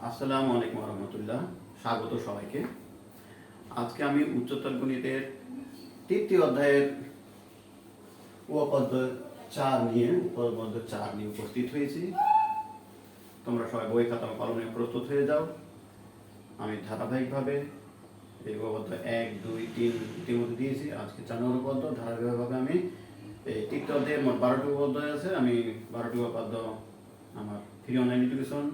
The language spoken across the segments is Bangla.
আসসালামু আলাইকুম রহমতুল্লাহ, স্বাগত সবাইকে। আজকে আমি উচ্চতর গণিতের তৃতীয় অধ্যায়ের উপপাদ্য 4 নিয়ে উপস্থিত হয়েছি। তোমরা সবাই বই খাতা কলমে প্রস্তুত হয়ে যাও। আমি ধারাবাহিকভাবে এই উপপাদ্য 1, 2, 3 ইতিমধ্যে দিয়েছি। আজকে 4 নম্বর উপপাদ্য ধারাবাহিকভাবে আমি এই তৃতীয় অধ্যায়ের মোট 12টি উপপাদ্য আছে। আমি 12টি উপপাদ্য আমার free online education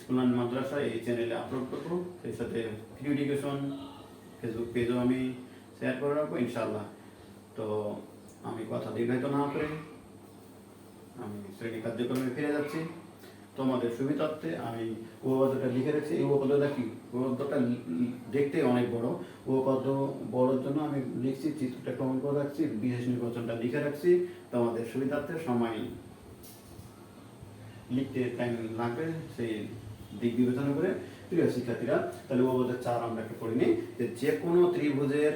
school and মাদ্রাসা এই চ্যানেলে আপলোড করবো। সেই সাথে ফ্রি এডুকেশন ফেসবুক পেজও আমি শেয়ার করে রাখবো ইনশাআল্লাহ। তো আমি কথা দীর্ঘায়িত না করে আমি শ্রেণী কার্যক্রমে ফিরে যাচ্ছি। তোমাদের সুবিধার্থে আমি উপপাদ্যটা লিখে রাখছি। এই উপপাদ্যটা কি, উপপাদ্যটা দেখতে অনেক বড়। উপপাদ্য বড়োর জন্য আমি লিখছি, চিত্রটা কমন করে রাখছি, বিশেষ নির্বাচনটা লিখে রাখছি। তোমাদের সুবিধার্থে সময় লিখতে টাইম লাগবে, সেই দিক বিবেচনা করে প্রিয় শিক্ষার্থীরা তাহলে উপপাদ্য 4 আমরা একটু পড়ে নিই। যে কোনো ত্রিভুজের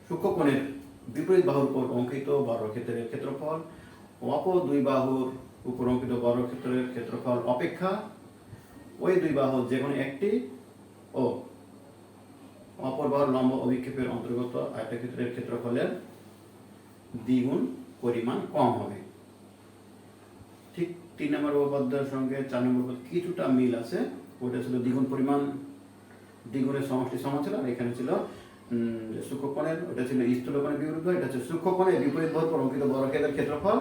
সূক্ষ্মকোণের বিপরীত বাহুর উপর অঙ্কিত বর্গক্ষেত্রের ক্ষেত্রফল অপর দুই বাহুর উপর অঙ্কিত বর্গক্ষেত্রের ক্ষেত্রফল অপেক্ষা ওই দুই বাহুর যে কোনো একটি ও অপর বাহুর লম্ব অভিক্ষেপের অন্তর্গত আয়তক্ষেত্রের ক্ষেত্রফলের দ্বিগুণ পরিমাণ কম হবে। ঠিক 3 নম্বর উপপাদ্যের সঙ্গে 4 নম্বর উপপাদ্য কিছুটা মিল আছে। ওটা ছিল দ্বিগুণ পরিমাণ, দ্বিগুণের সমষ্টি সমান ছিল। আর এখানে ছিল সূক্ষ্মকোণের, ওটা ছিল স্থূলকোণের বিপরীত বাহু, এটা হচ্ছে সূক্ষ্মকোণের বিপরীত বাহুর উপর অঙ্কিত বর্গক্ষেত্রের ক্ষেত্রফল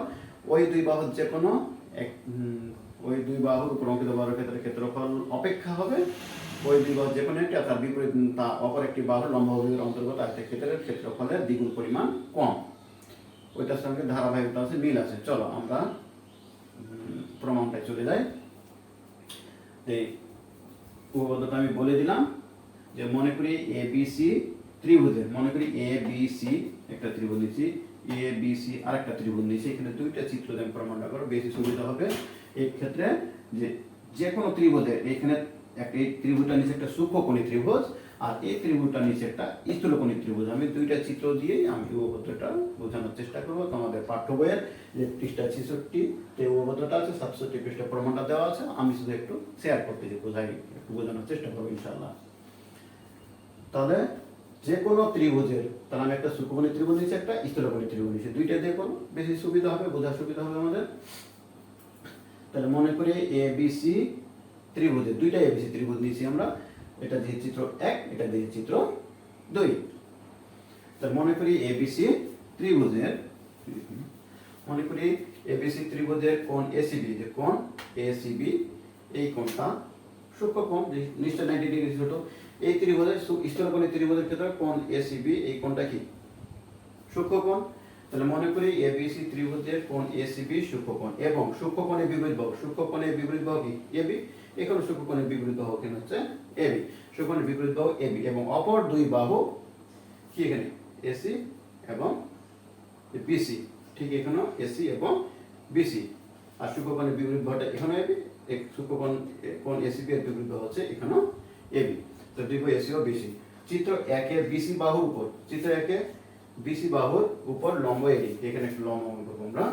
ওই দুই বাহুর যে কোনো ওই দুই বাহুর উপর অঙ্কিত বর্গক্ষেত্রের ক্ষেত্রফল অপেক্ষা হবে ওই দুই বাহুর যে কোনো একটি তার বিপরীত তা অপর একটি বাহুর লম্ব অভিক্ষেপের অন্তর্গত আয়তক্ষেত্রের ক্ষেত্রফলের দ্বিগুণ পরিমাণ কম। ওইটার সঙ্গে ধারাবাহিকতা আছে, মিল আছে। চলো আমরা প্রমাণটায় চলে যাই। এই উপপাদ্যটা আমি বলে দিলাম যে মনে করি এ বি সি ত্রিভুজের, মনে করি এ বি সি একটা ত্রিভুজ নিচ্ছি, এ বি সি আর একটা ত্রিভুজ নিচ্ছি। এখানে দুইটা চিত্র দিয়ে প্রমাণটা করো, বেশি সুবিধা হবে। এই ক্ষেত্রে যে কোনো ত্রিভুজের এখানে একটা এই ত্রিভুজটা নিচে একটা সূক্ষ্মকোণী ত্রিভুজ আর এই ত্রিভুজটা নিচে একটা স্থূলকোণী ত্রিভুজ। আমি দুইটা চিত্র দিয়েই আমি উপপাদ্যটা বোঝানোর চেষ্টা করবো। তোমাদের পাঠ্য বইয়ের যে পৃষ্ঠা 66 এই উপপাদ্যটা আছে, 67 পৃষ্ঠা প্রমাণটা দেওয়া আছে। আমি শুধু একটু শেয়ার করতে যে একটু বোঝানোর চেষ্টা করবো ইনশাআল্লাহ। তাহলে যে কোনো ত্রিভুজের, তাহলে আমি একটা সূক্ষ্মকোণী ত্রিভুজ নিচ্ছি, একটা স্থূলকোণী ত্রিভুজ নিচ্ছি, দুইটা দিয়ে করবো, বেশি সুবিধা হবে, বোঝার সুবিধা হবে আমাদের। তাহলে মনে করি এ বি সি ত্রিভুজের, দুইটা এ বি সি ত্রিভুজ নিচ্ছি আমরা। এটা দিয়ে চিত্র 1, এটা দিয়ে চিত্র 2। তাহলে মনে করি এ বি সি ত্রিভুজের, মনে করি এ বি সি ত্রিভুজের কোণ এসিবি, যে কোণ এসিবি এই কোণটা সূক্ষ্মকোণ, নিশ্চয় 90 ডিগ্রি ছোট। এই ত্রিভুজের স্থূলকোণী ত্রিভুজের ক্ষেত্রে কোণ এসিবি এই কোণটা কি সূক্ষ্মকোণ। তাহলে মনে করি এবিসি ত্রিভুজের কোণ এসিবি সূক্ষ্মকোণ এবং সূক্ষ্মকোণের বিপরীত বাহু, সূক্ষ্মকোণের বিপরীত বাহু কি এবি, এখানে সূক্ষ্মকোণের বিপরীত বাহু কেন হচ্ছে এবি, সূক্ষ্মকোণের বিপরীত বাহু এবি এবং অপর দুই বাহু কি এখানে এসি এবং বিসি, ঠিক এখানে এসি এবং বিসি। আর সূক্ষ্মকোণের বিপরীত বাহুটা এখানে এবি, এক সূক্ষ্মকোণ কোণ এসিবি এর বিপরীত বাহু হচ্ছে এখানে এবি। তো দুই বাহু এসি ও বিসি। চিত্র 1 এ বিসি বাহুর উপর, চিত্র 1 এ বিসি বাহুর উপর লম্ব এডি, এখানে একটা লম্ব অঙ্কন করব আমরা।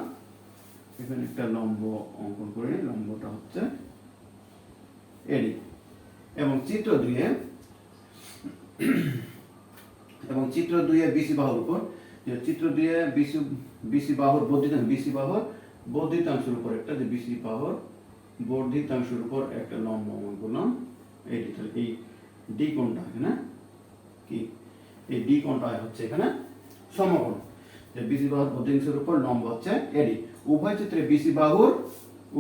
এখানে একটা লম্ব অঙ্কন করে নিই, লম্বটা হচ্ছে এডি। এবং চিত্র 2 এ বিসি বাহুর উপর, যে চিত্র 2 এ বিসি বাহুর বর্ধিতাংশের উপর একটা, যে বিসি বাহুর বর্ধিতাংশের উপর একটা লম্ব অঙ্কন করলাম এডি। তাহলে এই ডি কোণটা এখানে কি, এই ডি কোণটা হচ্ছে এখানে সমকোণ, যে বিসি বাহুর বর্ধিতাংশের উপর লম্ব হচ্ছে এডি। উভয় চিত্রে বিসি বাহুর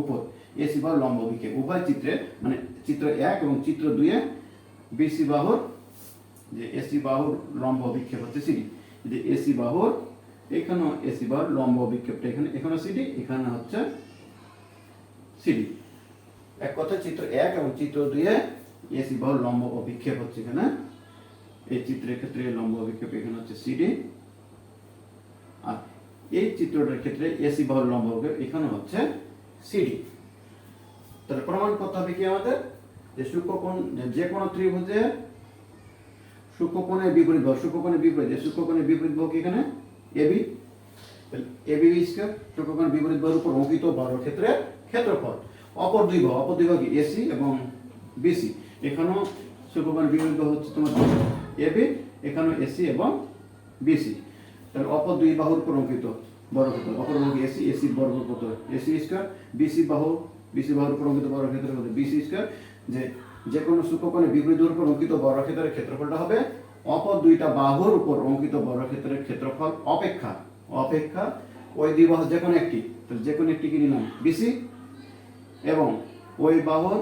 উপর এসি বাহুর লম্ব অভিক্ষেপ, উভয় চিত্রে মানে চিত্র 1 এবং চিত্র 2 এ বিসি বাহুর যে এসি বাহুর লম্ব অভিক্ষেপ হচ্ছে সিডি। যে এসি বাহুর এখানেও এসি বাহুর লম্ব অভিক্ষেপটা এখানে সিডি, এখানে হচ্ছে সিডি। এক কথা চিত্র 1 এবং চিত্র 2 এ এসি বাহুর লম্ব অভিক্ষেপ হচ্ছে এখানে, এই চিত্রের ক্ষেত্রে লম্ব অভিক্ষেপ এখানে হচ্ছে সিডি। আর এই চিত্রটার ক্ষেত্রে এসি বাহুর লম্ব অভিক্ষেপ এখানে হচ্ছে সিডি। তাহলে প্রমাণ করতে হবে কি আমাদের, যে সূক্ষ্মকোণ, যে কোনো ত্রিভুজের সূক্ষ্মকোণের বিপরীত বাহু, সূক্ষ্মকোণের বিপরীত, যে সূক্ষ্মকোণের বিপরীত বাহু কি এখানে এবি, এবি স্কয়ার সূক্ষ্মকোণের বিপরীত বাহুর উপর অঙ্কিত বর্গক্ষেত্রের ক্ষেত্রফল অপর দুই বাহু কি এসি এবং বিসি, এখানেও শুক্রকোণ বিপরীত বাহু হচ্ছে তোমার এবি, এখানেও এসি এবং বিসি। তাহলে অপর দুই বাহুর উপর অঙ্কিত বর্গক্ষেত্র, অপর বাহু এসি, এসির বর্গ কত এসি স্কয়ার, বিসি বাহুর উপর অঙ্কিত বর্গক্ষেত্র কত বিসি স্কয়ার। যে কোনো শুক্রকোণের বিপরীত বাহুর উপর অঙ্কিত বর্গক্ষেত্রের ক্ষেত্রফলটা হবে অপর দুইটা বাহুর উপর অঙ্কিত বর্গক্ষেত্রের ক্ষেত্রফল অপেক্ষা ওই দুই বাহু যে কোনো একটি, তাহলে যে কোনো একটি কি নিলাম বিসি, এবং ওই বাহুর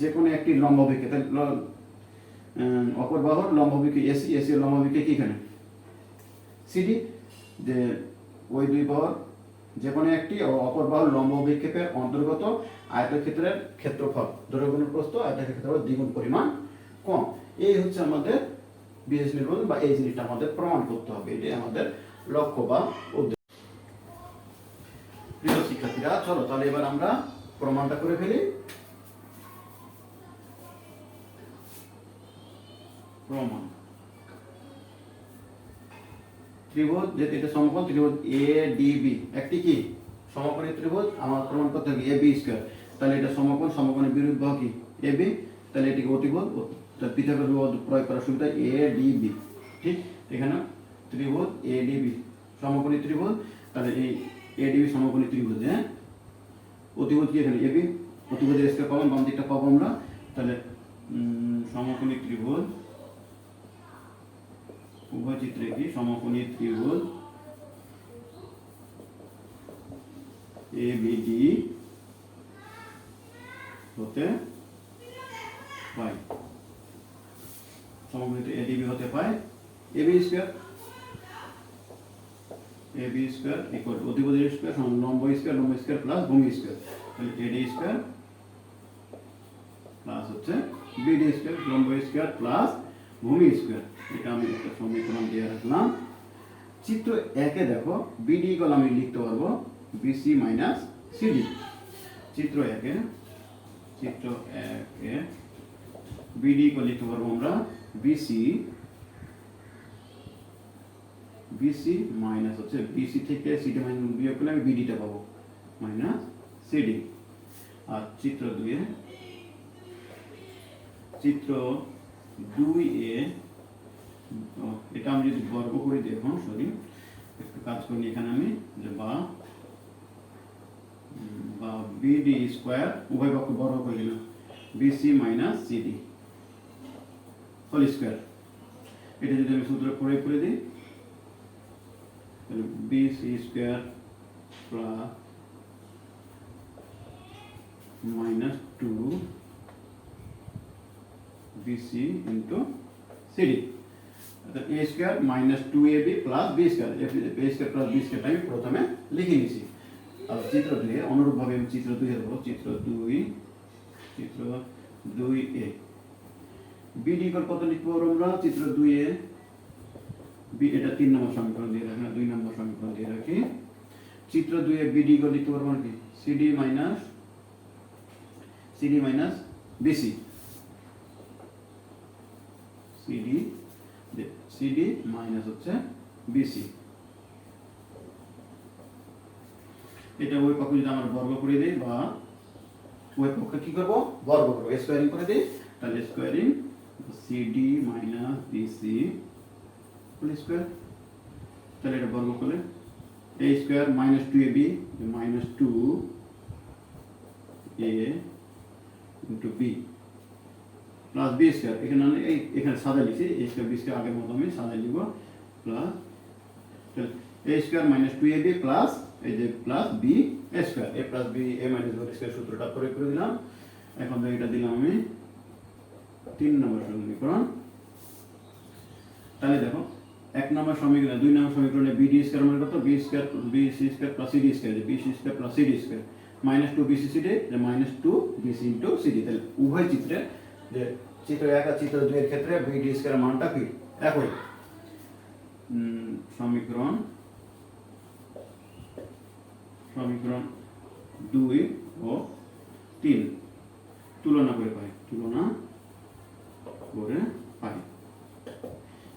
যে কোনো একটি লম্বভিকে, তাহলে অপর বাহুর লম্বভিকে এসি, এর লম্বভিকে কি এখানে সিডি, যে ওই দুই বাহুর যে কোনো একটি অপর বাহুর লম্ব অভিক্ষেপের অন্তর্গত আয়তক্ষেত্রের ক্ষেত্রফল দৈর্ঘ্য প্রস্থ আয়তক্ষেত্রের ক্ষেত্রফল দ্বিগুণ পরিমাণ কম। এই হচ্ছে আমাদের বিশেষ নির্বন্ধ, বা এই জিনিসটা আমাদের প্রমাণ করতে হবে, এটাই আমাদের লক্ষ্য বা উদ্দেশ্য। প্রিয় শিক্ষার্থীরা, চলো তাহলে এবার আমরা প্রমাণটা করে ফেলি। প্রমাণ ত্রিভুজ, যেহেতু এটা সমকোণ ত্রিভুজ এ ডিবি, একটি কি সমকোণী ত্রিভুজ, আমার প্রমাণ করতে হবে এ বি স্কয়ার। তাহলে এটা সমকোণের বিরুদ্ধ বাহু কি এ বি, তাহলে এটিকে অতিভুজ, তাহলে পিথাগোরাস উপপাদ্য প্রয়োগ করার সুবিধা এ ডিবি। ঠিক, এখানে ত্রিভুজ এ ডিবি সমকোণী ত্রিভুজ, তাহলে এই এ ডিবি সমকোণী ত্রিভুজ, হ্যাঁ অতিভুজ কি এখানে এ বি, অতিভুজের স্কয়ার পাবো, বাম দিকটা পাবো আমরা। তাহলে সমকোণী ত্রিভুজ, উভয় চিত্রে কি সমকোণী ত্রিভুজ এবিডি হতে পাই, সমকোণী এডিবি হতে পায় এবি স্কয়ার ইকুয়াল টু অতিভুজের স্কয়ার সমান লম্ব স্কয়ার প্লাস ভূমি স্কয়ার, তাহলে এডি স্কয়ার প্লাস হচ্ছে বিডি স্কয়ার, লম্ব স্কয়ার প্লাস ভূমি স্কয়ার। এটা আমি একটা সমীকরণ দিয়ে রাখলাম। চিত্র 1-এ দেখো বিডি ইকুয়াল আমি লিখতে পারবো বিসি মাইনাস সিডি। চিত্র 1-এ বিডি ইকুয়াল লিখতে পারবো আমরা বিসি মাইনাস হচ্ছে বিসি থেকে সিডি মাইনাস বিয়োগ করলে আমি বিডিটা পাবো মাইনাস সিডি। আর চিত্র 2-এ এটা আমি যদি বর্গ করে দিই, এখন সরি একটু কাজ করি এখানে আমি, যে বা বিডি স্কয়ার উভয় পক্ষ বর্গ করে দিলাম BC minus CD whole square. এটা যদি আমি সূত্র প্রয়োগ করে দিই, তাহলে BC square plus minus 2 BC into CD, a square minus 2ab plus b square, a square plus b square আমি প্রথমে লিখে নিয়েছি। আর চিত্র 2 এর অনুরূপভাবে আমি চিত্র 2 এর বলব, চিত্র 2a bd ইকুয়াল কত লিখবো আমরা চিত্র 2 এ, b এটা 3 নম্বর সমীকরণ দিয়ে রাখি, 2 নম্বর সমীকরণ দিয়ে রাখি। চিত্র 2 এ bd ইকুয়াল লিখতে পারবো কি cd minus bc, CD minus হচ্ছে BC। এটা ওই পক্ষ যদি আমরা বর্গ করে দেই, বা ওই পক্ষ কি করব বর্গ করব, স্কয়ারিং করে দেই, তাহলে squaring CD minus BC whole square, তাহলে এটা বর্গ করলে a square minus 2ab minus 2a into b plus B square, এখানে সাদা লিখছি a স্কয়ার বি স্কয়ার আগের মতো আমি সাদা লিখব, plus a square minus 2ab plus এই যে plus B square, a plus B a minus B square সূত্রটা প্রয়োগ করে দিলাম। এখন এটা দিলাম আমি 3 নম্বর সমীকরণ। তাহলে দেখো 1 নম্বর সমীকরণ 2 নম্বর সমীকরণে bd স্কয়ার মানে কত b square bc square plus cd square, bc square plus cd square minus 2 bc cd minus 2 bc into cd। তাহলে উভয় চিত্রে, যে চিত্র 1 আর চিত্র 2 এর ক্ষেত্রে bd স্কয়ার মানটা কি একই। সমীকরণ 2 ও 3 তুলনা করে পাই,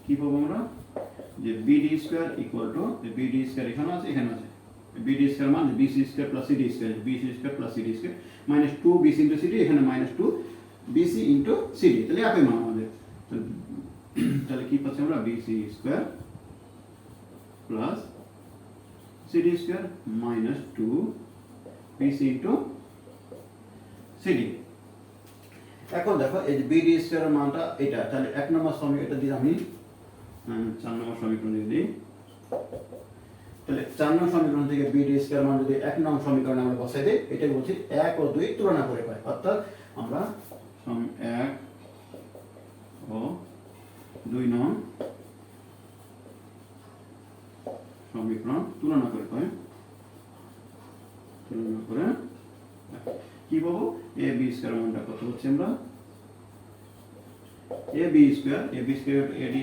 কি পাবো আমরা, যে bd square equal to bd square এখানে আছে বিডি স্কয়ার মান BC square plus CD square, BC square plus CD square minus 2 BC into CD, এখানে মাইনাস 2 বিসি ইনটু সিডি, তাহলে একই মান আমাদের। তাহলে কি পাচ্ছি আমরা, BC square plus CD square minus 2 BC into CD. এখন দেখো এই যে বিডি স্কয়ারের মানটা এটা, তাহলে 1 নম্বর সমীকরণ এটা দিয়ে আমি 4 নম্বর সমীকরণ দিয়ে দিই। তাহলে 4 নম্বর সমীকরণ থেকে বিডি স্কয়ার মান যদি 1 নম্বর সমীকরণে আমরা বসাই দেই, এটা বলছি 1 ও 2 তুলনা করে পাই, অর্থাৎ আমরা 1 ও 2 নং সমীকরণ তুলনা করে পাই। তুলনা করে কি পাবো, এ বি স্কয়ার মানটা কত হচ্ছে, আমরা A B square eddy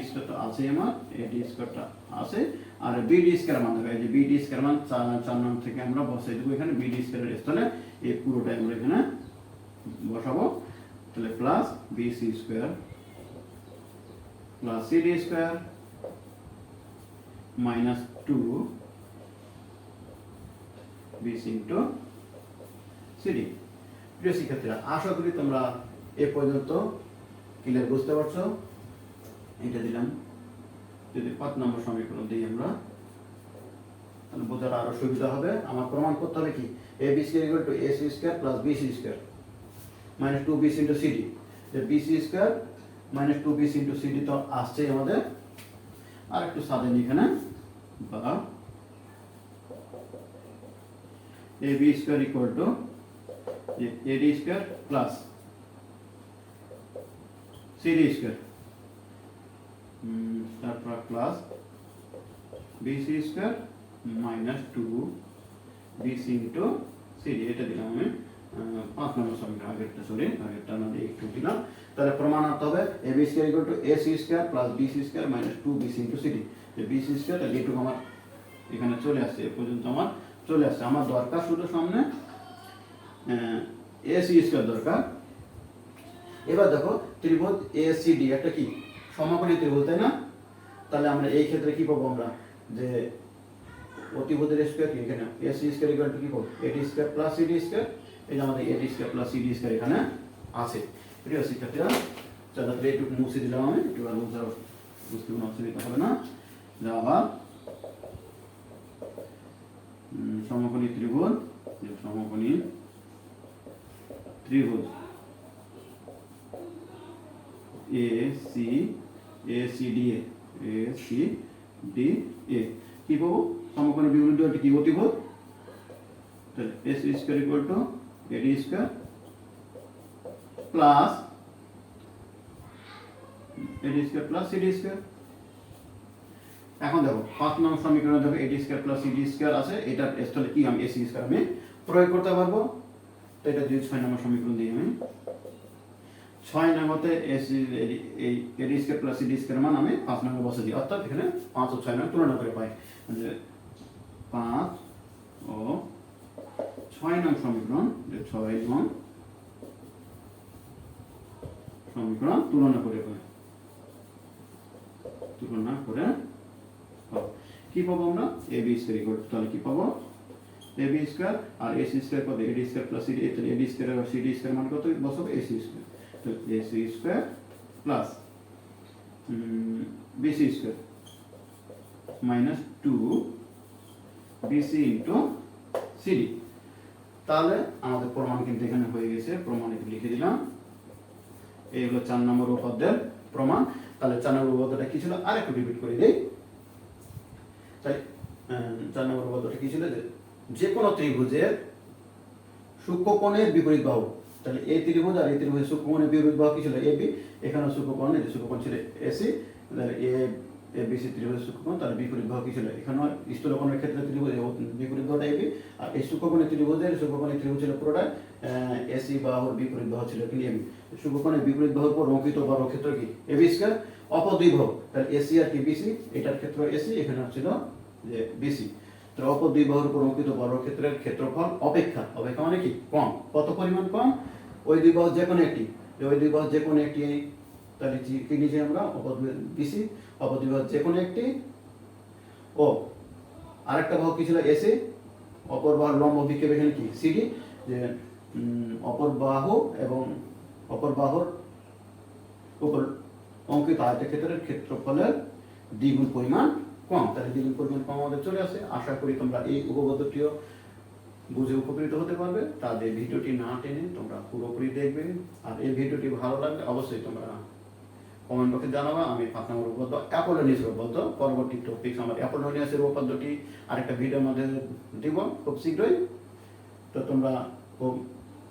square তো আছে, আমার এডি স্কয়ারটা আছে, আর বিডি স্কয়ার মান হবে, এই যে বিডি স্কয়ার মান 4 নম্বর থেকে আমরা বসাই দেব এখানে বিডি স্কয়ারের স্থলে এই পুরোটাই আমরা এখানে বসাবো। তাহলে plus BC square plus CD square minus 2 BC into CD. প্রিয় শিক্ষার্থীরা, আশা করি তোমরা এ পর্যন্ত ক্লিয়ার বুঝতে পারছো। এটা দিলাম, যদি 5 নম্বর সমীকরণ দিই আমরা, তাহলে বোঝার আরো সুবিধা হবে। আমার প্রমাণ করতে হবে কি, A B square equal to A C square plus BC square minus 2 BC into CD. যে BC square minus 2 BC into CD তো আসছে আমাদের, আর একটু সাজাই এখানে, বা A B square equal to AD square plus CD square তারপর plus BC square minus 2 BC into CD. এটা দিলাম আমি 5 নম্বর সমীকরণ, আগেরটা না দিয়ে একটু দিলাম। তাহলে প্রমাণ করতে হবে A B square equal to A C square plus BC square minus 2 BC into CD. যে বিসি স্কয়ার তাহলে এটুকু আমার এখানে চলে আসছে, এ পর্যন্ত আমার চলে আসছে। আমার দরকার শুধু সামনে এ সি স্কয়ার দরকার। এবার দেখো ত্রিভুজ এ সি ডি একটা কি সমকোণী ত্রিভুজ, তাই না? তাহলে আমরা এই ক্ষেত্রে কি পাবো, আমরা যে অতিভুজের স্কয়ার কি, এখানে A C square equal to কি পাবো, AD square plus CD square. এই যে আমাদের AD square plus CD square এখানে আছে। প্রিয় শিক্ষার্থীরা, চলো তাহলে একটু মুছে দিলাম আমি, একটু আর বুঝতে কোনো অসুবিধা হবে না। যা আবার সমকোণী ত্রিভুজ, সমকোণী ত্রিভুজ এ সি ডি এ কি পাবো, সমকোণী বিপরীত দুটি কি অতিভুজ। তাহলে A C square equal to AD square plus AD square plus CD square. এখন দেখো 5 নম্বর সমীকরণে দেখো AD square plus CD square আছে, এটার স্থলে কি আমি এসি স্কয়ার আমি প্রয়োগ করতে পারবো। তো এটা যদি 6 নম্বর সমীকরণ দিই আমি, 6 নম্বরতে এসি এই এডি স্কয়ার প্লাস সিডি স্কয়ার মান আমি 5 নম্বরে বসে দিই, অর্থাৎ এখানে 5 ও 6 নম্বর তুলনা করে পাই, যে 5 ও 6 নম্বর সমীকরণ, যে 6 এবং সমীকরণ তুলনা করে পাই। তুলনা করে কি পাবো আমরা, A B square equal to, তাহলে কি পাবো, এ বি স্কয়ার আর এ সি স্কয়ার কত, এডি স্কয়ার প্লাস সিডি, তাহলে এডি স্কয়ার আর সিডি স্কয়ার মান কত বসাবো, এ সি স্কয়ার। তো A C square plus BC square minus 2 BC into CD. তাহলে আমাদের প্রমাণ কিন্তু এখানে হয়ে গেছে, প্রমাণ একটু লিখে দিলাম। এই হলো 4 নম্বর উপপাদ্যের প্রমাণ। তাহলে 4 নম্বর উপপাদ্যটা কি ছিল, আর একটু রিপিট করে দেই। তাই 4 নম্বর উপপাদ্যটা কি ছিল, যে কোনো ত্রিভুজের সূক্ষ্মকোণের বিপরীত বাহু, তাহলে এই ত্রিভুজ আর এই ত্রিভুজের সূক্ষ্মকোণের বিপরীত বাহু কি ছিল, এবি। এখানে সূক্ষ্মকোণ, এই সূক্ষ্মকোণ ছিল এসি, তাহলে এ বিসি ত্রিভুজের সূক্ষ্মকোণ, তার বিপরীত বাহু কি ছিল, এখানে স্থূলকোণের ক্ষেত্রে ত্রিভুজ বিপরীত বাহুটা এবি, আর এই সূক্ষ্মকোণের ত্রিভুজ ছিল পুরোটা এসি, বাহুর বিপরীত বাহু ছিল কি এবি। সূক্ষ্মকোণের বিপরীত বাহুর উপর অঙ্কিত বর্গক্ষেত্র কি এবি স্কয়ার, অপর দুই বাহু, তাহলে এসি আর কি বিসি, এটার ক্ষেত্র এসি, এখানে ছিল যে বিসি। তো অপর দুই বাহুর উপর অঙ্কিত বর্গক্ষেত্রের ক্ষেত্রফল অপেক্ষা মানে কি কম, কত পরিমাণ কম, ওই দুই বাহু যে কোনো একটি, তাহলে কি নিচে আমরা অপর বিসি, অপর দুই বাহু যে কোনো একটি, ও আরেকটা বাহু কি ছিল এসি, অপর বাহুর লম্ব বিক্ষেপ এখানে কি সিডি, যে অপর বাহু এবং অপর বাহুর উপর অঙ্কিত আয়তক্ষেত্রের ক্ষেত্রফলের দ্বিগুণ পরিমাণ কম। তাহলে দ্বিগুণ পরিমাণ কম আমাদের চলে আসে। আশা করি তোমরা এই উপপাদ্যটিও বুঝে উপকৃত হতে পারবে। তাদের ভিডিওটি না টেনে তোমরা পুরোপুরি দেখবে। আর এই ভিডিওটি ভালো লাগলে অবশ্যই তোমরা কমেন্ট বক্সে জানাবা। আমি 5 নম্বর উপপাদ্য অ্যাপোলোনিয়াস উপপাদ্য, পরবর্তী টপিক আমার অ্যাপোলোনিয়াসের উপপাদ্যটি আরেকটা ভিডিওর মধ্যে দিব খুব শীঘ্রই। তো তোমরা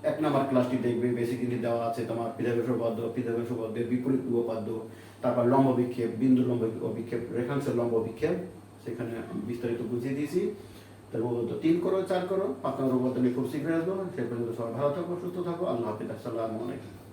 1 নম্বর ক্লাসটি দেখবে, বেসিক্যালি দেওয়া আছে তোমার পিথাগোরাস উপপাদ্য, পিথাগোরাস উপপাদ্যের বিপরীত উপপাদ্য, তারপর লম্ব বিক্ষেপ, বিন্দু লম্ব বিক্ষেপ, রেখাংশের লম্ব বিক্ষেপ, সেখানে বিস্তারিত বুঝিয়ে দিয়েছি। তার উপপাদ্য 3 করো, 4 করো, 5 নম্বর উপপাদ্য নিয়ে খুব শীঘ্রই আসবো। সেই পর্যন্ত সবাই ভালো থাকো, সুস্থ থাকো। আল্লাহ হাফিজ, আসসালামু আলাইকুম।